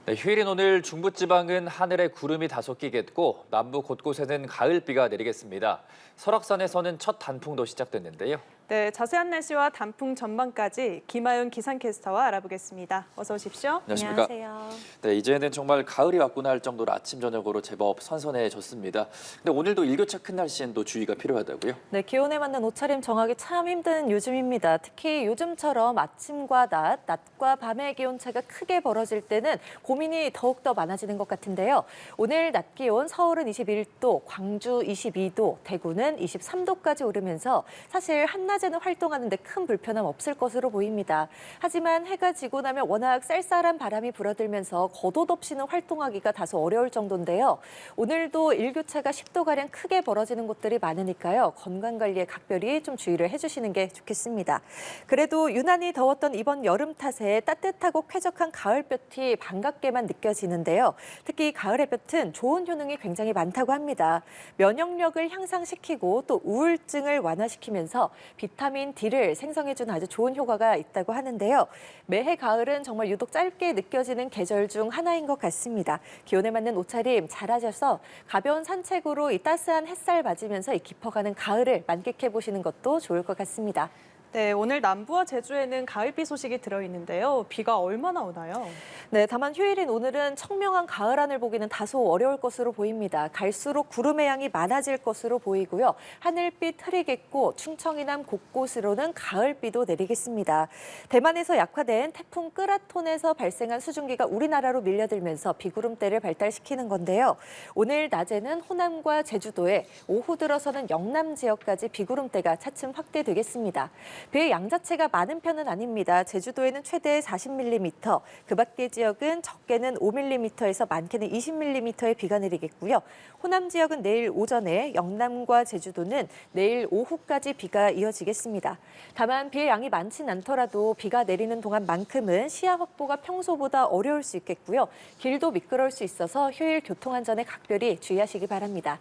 네, 휴일인 오늘 중부지방은 하늘에 구름이 다소 끼겠고 남부 곳곳에는 가을비가 내리겠습니다. 설악산에서는 첫 단풍도 시작됐는데요. 네, 자세한 날씨와 단풍 전망까지 김하윤 기상캐스터와 알아보겠습니다. 어서 오십시오. 안녕하십니까? 안녕하세요. 네, 이제는 정말 가을이 왔구나 할 정도로 아침 저녁으로 제법 선선해졌습니다. 근데 오늘도 일교차 큰 날씨엔 또 주의가 필요하다고요? 네, 기온에 맞는 옷차림 정하기 참 힘든 요즘입니다. 특히 요즘처럼 아침과 낮과 밤의 기온차가 크게 벌어질 때는 고민이 더욱더 많아지는 것 같은데요. 오늘 낮 기온 서울은 21도, 광주 22도, 대구는 23도까지 오르면서 사실 한낮에는 활동하는 데 큰 불편함 없을 것으로 보입니다. 하지만 해가 지고 나면 워낙 쌀쌀한 바람이 불어들면서 겉옷 없이는 활동하기가 다소 어려울 정도인데요. 오늘도 일교차가 10도가량 크게 벌어지는 곳들이 많으니까요. 건강관리에 각별히 좀 주의를 해주시는 게 좋겠습니다. 그래도 유난히 더웠던 이번 여름 탓에 따뜻하고 쾌적한 가을볕이 반갑게만 느껴지는데요. 특히 가을 햇볕은 좋은 효능이 굉장히 많다고 합니다. 면역력을 향상시키고 또 우울증을 완화시키면서 비타민 D를 생성해주는 아주 좋은 효과가 있다고 하는데요. 매해 가을은 정말 유독 짧게 느껴지는 계절 중 하나인 것 같습니다. 기온에 맞는 옷차림 잘하셔서 가벼운 산책으로 이 따스한 햇살 맞으면서 이 깊어가는 가을을 만끽해 보시는 것도 좋을 것 같습니다. 네, 오늘 남부와 제주에는 가을비 소식이 들어있는데요. 비가 얼마나 오나요? 네, 다만 휴일인 오늘은 청명한 가을 하늘 보기는 다소 어려울 것으로 보입니다. 갈수록 구름의 양이 많아질 것으로 보이고요. 하늘빛 흐리겠고 충청 이남 곳곳으로는 가을비도 내리겠습니다. 대만에서 약화된 태풍 끄라톤에서 발생한 수증기가 우리나라로 밀려들면서 비구름대를 발달시키는 건데요. 오늘 낮에는 호남과 제주도에, 오후 들어서는 영남 지역까지 비구름대가 차츰 확대되겠습니다. 비의 양 자체가 많은 편은 아닙니다. 제주도에는 최대 40mm, 그 밖의 지역은 적게는 5mm에서 많게는 20mm의 비가 내리겠고요. 호남 지역은 내일 오전에, 영남과 제주도는 내일 오후까지 비가 이어지겠습니다. 다만 비의 양이 많진 않더라도 비가 내리는 동안만큼은 시야 확보가 평소보다 어려울 수 있겠고요. 길도 미끄러울 수 있어서 휴일 교통안전에 각별히 주의하시기 바랍니다.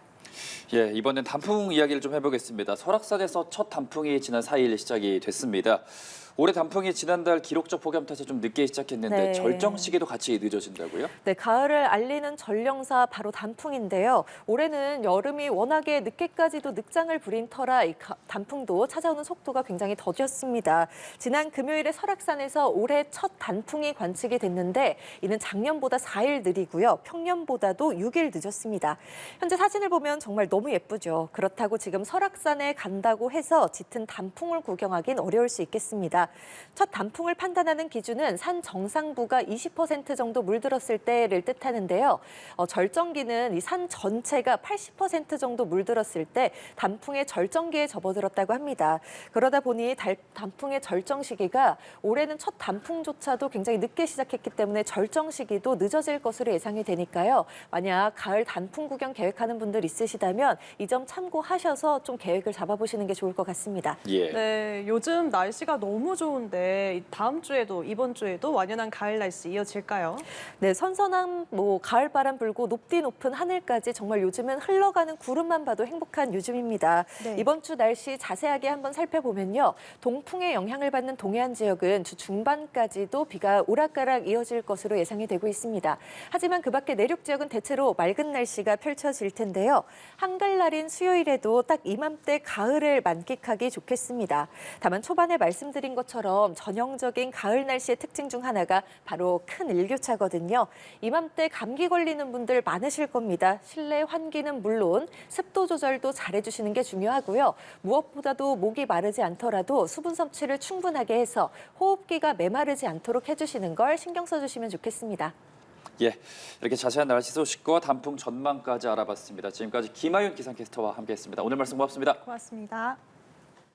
예, 이번엔 단풍 이야기를 좀 해보겠습니다. 설악산에서 첫 단풍이 지난 4일 시작이 됐습니다. 올해 단풍이 지난달 기록적 폭염 탓에 좀 늦게 시작했는데 네. 절정 시기도 같이 늦어진다고요? 네, 가을을 알리는 전령사 바로 단풍인데요. 올해는 여름이 워낙에 늦게까지도 늑장을 부린 터라 이 단풍도 찾아오는 속도가 굉장히 더뎠습니다. 지난 금요일에 설악산에서 올해 첫 단풍이 관측이 됐는데 이는 작년보다 4일 느리고요. 평년보다도 6일 늦었습니다. 현재 사진을 보면 정말 너무 예쁘죠. 그렇다고 지금 설악산에 간다고 해서 짙은 단풍을 구경하긴 어려울 수 있겠습니다. 첫 단풍을 판단하는 기준은 산 정상부가 20% 정도 물들었을 때를 뜻하는데요. 절정기는 이 산 전체가 80% 정도 물들었을 때 단풍의 절정기에 접어들었다고 합니다. 그러다 보니 단풍의 절정 시기가 올해는 첫 단풍조차도 굉장히 늦게 시작했기 때문에 절정 시기도 늦어질 것으로 예상이 되니까요. 만약 가을 단풍 구경 계획하는 분들 있으시다면 이 점 참고하셔서 좀 계획을 잡아보시는 게 좋을 것 같습니다. 예. 네, 요즘 날씨가 너무 좋은데 다음 주에도 이번 주에도 완연한 가을 날씨 이어질까요? 네, 선선한 가을 바람 불고 높디 높은 하늘까지 정말 요즘은 흘러가는 구름만 봐도 행복한 요즘입니다. 네. 이번 주 날씨 자세하게 한번 살펴보면요. 동풍의 영향을 받는 동해안 지역은 주 중반까지도 비가 오락가락 이어질 것으로 예상이 되고 있습니다. 하지만 그 밖에 내륙 지역은 대체로 맑은 날씨가 펼쳐질 텐데요. 한글날인 수요일에도 딱 이맘때 가을을 만끽하기 좋겠습니다. 다만 초반에 말씀드린 것처럼 전형적인 가을 날씨의 특징 중 하나가 바로 큰 일교차거든요. 이맘때 감기 걸리는 분들 많으실 겁니다. 실내 환기는 물론 습도 조절도 잘해주시는 게 중요하고요. 무엇보다도 목이 마르지 않더라도 수분 섭취를 충분하게 해서 호흡기가 메마르지 않도록 해주시는 걸 신경 써주시면 좋겠습니다. 예, 이렇게 자세한 날씨 소식과 단풍 전망까지 알아봤습니다. 지금까지 김하윤 기상캐스터와 함께했습니다. 오늘 말씀 고맙습니다. 고맙습니다.